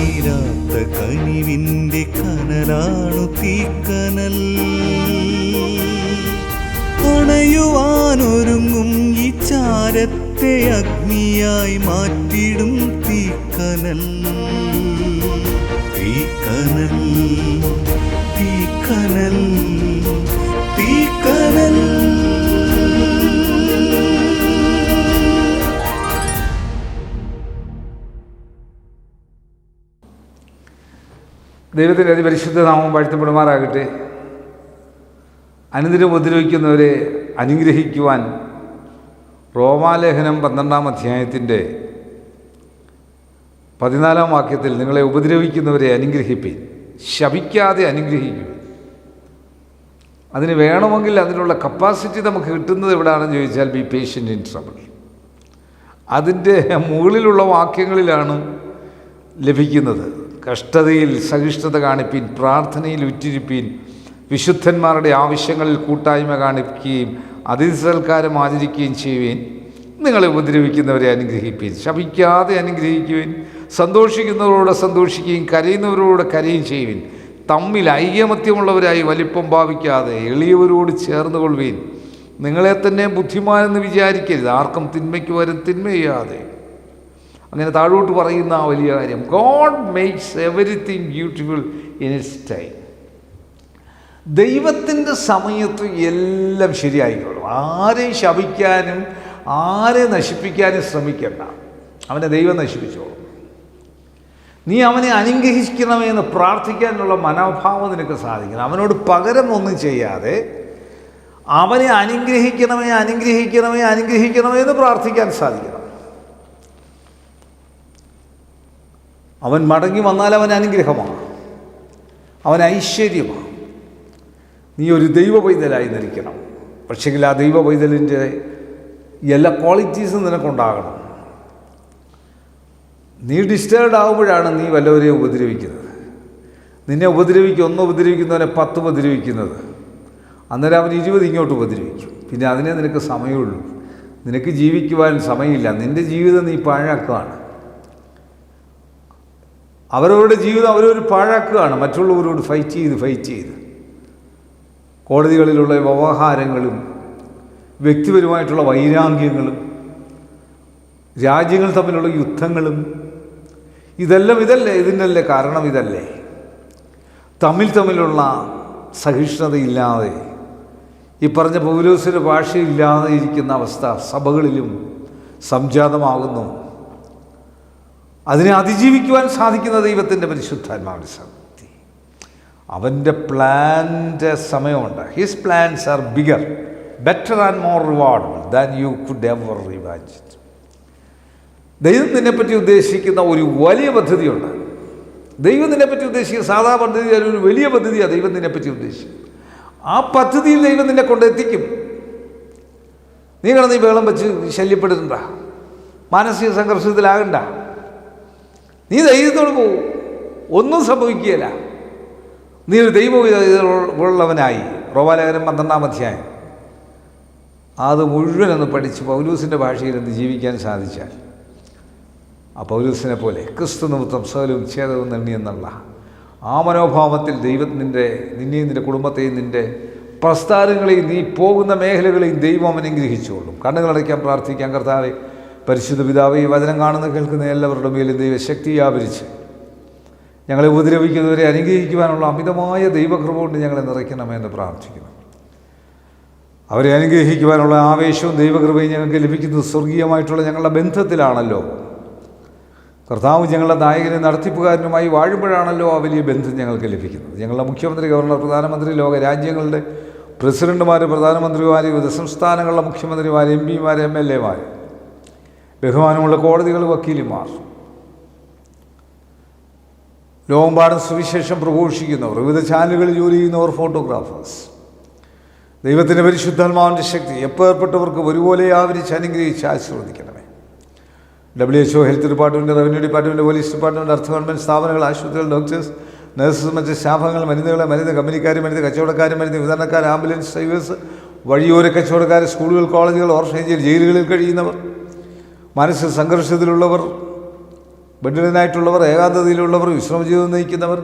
തീരാത്ത കനിവിൻ്റെ കനലാണു തീക്കനൽ. അണയുവാനൊരുങ്ങും ഈ ചാരത്തെ അഗ്നിയായി മാറ്റിടും തീക്കനൽ. തീക്കനൽ തീക്കനൽ തീക്കനൽ. ദൈവത്തിൻ്റെ അതിപരിശുദ്ധ നാമം വാഴ്ത്തപ്പെടുമാറാകട്ടെ. അനുദിനം ഉപദ്രവിക്കുന്നവരെ അനുഗ്രഹിക്കുവാൻ റോമാലേഖനം 12-ാം അധ്യായത്തിൻ്റെ 14-ാം വാക്യത്തിൽ നിങ്ങളെ ഉപദ്രവിക്കുന്നവരെ അനുഗ്രഹിപ്പീൻ, ശപിക്കാതെ അനുഗ്രഹിക്കുവിൻ. അതിന് വേണമെങ്കിൽ അതിനുള്ള കപ്പാസിറ്റി നമുക്ക് കിട്ടുന്നത് എവിടെയാണെന്ന് ചോദിച്ചാൽ ബി പേഷ്യൻ്റ് ഇൻ ട്രബിൾ. അതിൻ്റെ മുകളിലുള്ള വാക്യങ്ങളിലാണ് ലഭിക്കുന്നത്. കഷ്ടതയിൽ സഹിഷ്ണുത കാണിപ്പീൻ, പ്രാർത്ഥനയിൽ ഉറ്റിരിപ്പീൻ, വിശുദ്ധന്മാരുടെ ആവശ്യങ്ങളിൽ കൂട്ടായ്മ കാണിക്കുകയും അതിഥി സൽക്കാരം ആചരിക്കുകയും ചെയ്യുവീൻ. നിങ്ങളെ ഉപദ്രവിക്കുന്നവരെ അനുഗ്രഹിപ്പീൻ, ശപിക്കാതെ അനുഗ്രഹിക്കുവിൻ. സന്തോഷിക്കുന്നവരോട് സന്തോഷിക്കുകയും കരയുന്നവരോട് കരയും ചെയ്യുവിൻ. തമ്മിൽ ഐകമത്യമുള്ളവരായി വലിപ്പം ഭാവിക്കാതെ എളിയവരോട് ചേർന്ന് കൊള്ളുവീൻ. നിങ്ങളെ തന്നെ ബുദ്ധിമാനെന്ന് വിചാരിക്കരുത്, ആർക്കും തിന്മയ്ക്ക് വരും തിന്മ ചെയ്യാതെ. അങ്ങനെ താഴോട്ട് പറയുന്ന ആ വലിയ കാര്യം, God makes everything beautiful in its time. ദൈവത്തിൻ്റെ സമയത്ത് എല്ലാം ശരിയായിക്കോളും. ആരെയും ശപിക്കാനും ആരെയും നശിപ്പിക്കാനും ശ്രമിക്കണ്ട. അവനെ ദൈവം നശിപ്പിച്ചോളും. നീ അവനെ അനുഗ്രഹിക്കണമെന്ന് പ്രാർത്ഥിക്കാനുള്ള മനോഭാവം നിനക്ക് സാധിക്കണം. അവനോട് പകരം ഒന്നും ചെയ്യാതെ അവനെ അനുഗ്രഹിക്കണമേ അനുഗ്രഹിക്കണമേ അനുഗ്രഹിക്കണമേ എന്ന് പ്രാർത്ഥിക്കാൻ സാധിക്കണം. അവൻ മടങ്ങി വന്നാൽ അവൻ അനുഗ്രഹമാണ്, അവൻ ഐശ്വര്യമാണ്. നീ ഒരു ദൈവ പൈതലായി നിൽക്കണം. പക്ഷെങ്കിൽ ആ ദൈവ പൈതലിൻ്റെ എല്ലാ ക്വാളിറ്റീസും നിനക്കുണ്ടാകണം. നീ ഡിസ്റ്റേർഡ് ആകുമ്പോഴാണ് നീ വല്ലവരെയും ഉപദ്രവിക്കുന്നത്. നിന്നെ ഒന്ന് ഉപദ്രവിക്കുന്നവനെ 10 ഉപദ്രവിക്കുന്നത്. അന്നേരം അവൻ 20 ഇങ്ങോട്ട് ഉപദ്രവിക്കും. പിന്നെ അതിനെ നിനക്ക് സമയമുള്ളൂ. നിനക്ക് ജീവിക്കുവാൻ സമയമില്ല. നിൻ്റെ ജീവിതം നീ പാഴാക്കുകയാണ്. അവരവരുടെ ജീവിതം അവരൊരു പാഴാക്കുകയാണ്. മറ്റുള്ളവരോട് ഫൈറ്റ് ചെയ്ത് കോടതികളിലുള്ള വ്യവഹാരങ്ങളും വ്യക്തിപരമായിട്ടുള്ള വൈരാഗ്യങ്ങളും രാജ്യങ്ങൾ തമ്മിലുള്ള യുദ്ധങ്ങളും ഇതിനല്ലേ കാരണം? ഇതല്ലേ തമ്മിലുള്ള സഹിഷ്ണുതയില്ലാതെ, ഈ പറഞ്ഞ പൗലോസിൻ്റെ ഭാഷയില്ലാതെ ഇരിക്കുന്ന അവസ്ഥ സഭകളിലും സംജാതമാകുന്നു. അതിനെ അതിജീവിക്കുവാൻ സാധിക്കുന്ന ദൈവത്തിൻ്റെ പരിശുദ്ധാത്മാവിൻ്റെ ശക്തി. അവൻ്റെ പ്ലാൻ്റെ സമയമുണ്ട്. His plans are bigger, better and more rewardable than you could ever imagine. ദൈവം നിന്നെപ്പറ്റി ഉദ്ദേശിക്കുന്ന ഒരു വലിയ പദ്ധതിയുണ്ട്. ദൈവം നിന്നെപ്പറ്റി ഉദ്ദേശിക്കുന്ന സാധാ പദ്ധതി ഒരു വലിയ പദ്ധതിയാണ് ദൈവം നിന്നെപ്പറ്റി ഉദ്ദേശിക്കുന്നത്. ആ പദ്ധതിയിൽ ദൈവം നിന്നെ കൊണ്ടെത്തിക്കും. നീ കിടന്ന് ഈ ബഹളം വെച്ച് ശല്യപ്പെടുത്തണ്ട, മാനസിക സംഘർഷത്തിലാകണ്ട. നീ ധൈര്യത്തോട് പോകും, ഒന്നും സംഭവിക്കുകയില്ല. നീ ഒരു ദൈവമുള്ളവനായി. റോമാലേഖനം 12-ാം അധ്യായം അത് മുഴുവനൊന്ന് പഠിച്ച് പൗലൂസിൻ്റെ ഭാഷയിൽ ഒന്ന് ജീവിക്കാൻ സാധിച്ചാൽ, ആ പൗലൂസിനെ പോലെ ക്രിസ്തു നിമിത്തം സകലവും ഛേദവും നന്ദി എന്നുള്ള ആ മനോഭാവത്തിൽ ദൈവം നിന്നെയും നിൻ്റെ കുടുംബത്തെയും നിൻ്റെ പ്രസ്ഥാനങ്ങളെയും നീ പോകുന്ന മേഖലകളെയും ദൈവം അവൻ അനുഗ്രഹിച്ചുകൊള്ളും. കണ്ണുകളടയ്ക്കാൻ പ്രാർത്ഥിക്കാൻ. കർത്താവേ, പരിശുദ്ധ പിതാവേ, ഈ വചനം കാണുന്ന കേൾക്കുന്ന എല്ലാവരുടെ മേലും ദൈവശക്തി വ്യാപരിച്ച് ഞങ്ങളെ ഉപദ്രവിക്കുന്നവരെ അനുഗ്രഹിക്കുവാനുള്ള അമിതമായ ദൈവകൃപ കൊണ്ട് ഞങ്ങളെ നിറയ്ക്കണമെന്ന് പ്രാർത്ഥിക്കുന്നു. അവരെ അനുഗ്രഹിക്കുവാനുള്ള ആവേശവും ദൈവകൃപയും ഞങ്ങൾക്ക് ലഭിക്കുന്നത് സ്വർഗീയമായിട്ടുള്ള ഞങ്ങളുടെ ബന്ധത്തിലാണല്ലോ. കർത്താവ് ഞങ്ങളുടെ നായകനെ നടത്തിപ്പുകാരനുമായി വാഴുമ്പോഴാണല്ലോ ആ വലിയ ബന്ധം ഞങ്ങൾക്ക് ലഭിക്കുന്നത്. ഞങ്ങളുടെ മുഖ്യമന്ത്രി, ഗവർണർ, പ്രധാനമന്ത്രി, ലോക രാജ്യങ്ങളുടെ പ്രസിഡന്റുമാർ, പ്രധാനമന്ത്രിമാർ, വിവിധ സംസ്ഥാനങ്ങളിലെ മുഖ്യമന്ത്രിമാർ, MP-മാർ, MLA-മാർ, ബഹുമാനമുള്ള കോടതികൾ, വക്കീലുമാർ, ലോകമ്പാടും സുവിശേഷം പ്രഘോഷിക്കുന്നവർ, വിവിധ ചാനലുകളിൽ ജോലി ചെയ്യുന്നവർ, ഫോട്ടോഗ്രാഫേഴ്സ്, ദൈവത്തിൻ്റെ പരിശുദ്ധാത്മാവിൻ്റെ ശക്തി എപ്പേർപ്പെട്ടവർക്ക് ഒരുപോലെ ആവരിച്ച് അനുഗ്രഹിച്ച് ആശീർവദിക്കണമേ. WHO, health department, revenue department, police department, അർദ്ധ ഗവൺമെൻറ് സ്ഥാപനങ്ങൾ, ആശുപത്രികൾ, ഡോക്ടേഴ്സ്, നഴ്സസ്, മറ്റ് സ്റ്റാഫുകൾ, മരുന്ന് കമ്പനിക്കാർ, മരുന്ന് കച്ചവടക്കാർ, മരുന്ന് വിതരണക്കാർ, ആംബുലൻസ് ഡ്രൈവേഴ്സ്, വഴിയോര കച്ചവടക്കാർ, സ്കൂളുകൾ, കോളേജുകൾ, ഓർഫനേജുകൾ, ജയിലുകളിൽ കഴിയുന്നവർ, മാനസിക സംഘർഷത്തിലുള്ളവർ, ബന്ധിതനായിട്ടുള്ളവർ, ഏകാന്തതയിലുള്ളവർ, വിശ്രമജീവിതം നയിക്കുന്നവർ,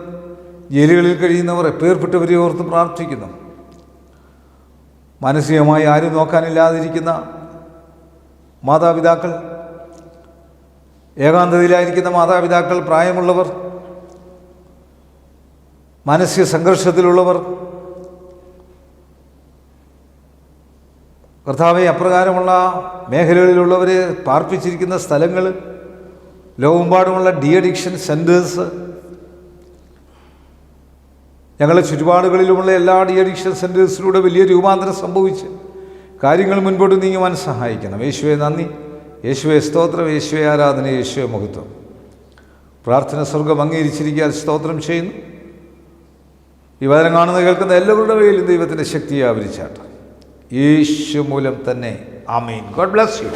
ജയിലുകളിൽ കഴിയുന്നവർ, എപ്പേർപ്പെട്ടവരെ ഓർത്ത് പ്രാർത്ഥിക്കുന്നു. മാനസികമായി ആരും നോക്കാനില്ലാതിരിക്കുന്ന മാതാപിതാക്കൾ, ഏകാന്തതയിലായിരിക്കുന്ന മാതാപിതാക്കൾ, പ്രായമുള്ളവർ, മാനസിക സംഘർഷത്തിലുള്ളവർ, കർത്താവെ അപ്രകാരമുള്ള മേഖലകളിലുള്ളവരെ പാർപ്പിച്ചിരിക്കുന്ന സ്ഥലങ്ങൾ, ലോകമെമ്പാടുമുള്ള ഡി അഡിക്ഷൻ സെൻറ്റേഴ്സ്, ഞങ്ങളുടെ ചുറ്റുപാടുകളിലുമുള്ള എല്ലാ ഡി അഡിക്ഷൻ സെൻറ്റേഴ്സിലൂടെ വലിയ രൂപാന്തരം സംഭവിച്ച് കാര്യങ്ങൾ മുൻപോട്ട് നീങ്ങുവാൻ സഹായിക്കണം. യേശുവെ നന്ദി, യേശുവെ സ്തോത്രം, യേശുവെ ആരാധന, യേശുവെ മഹത്വം. പ്രാർത്ഥന സ്വർഗം അംഗീകരിച്ചിരിക്കാൻ സ്തോത്രം ചെയ്യുന്നു. ഈ വചനം കാണുന്ന കേൾക്കുന്ന എല്ലാവരുടെ മേലും ദൈവത്തിൻ്റെ ശക്തിയെ ആവരിച്ചാട്ടെ. യേശു മൂലം തന്നെ ആമേൻ. God bless you.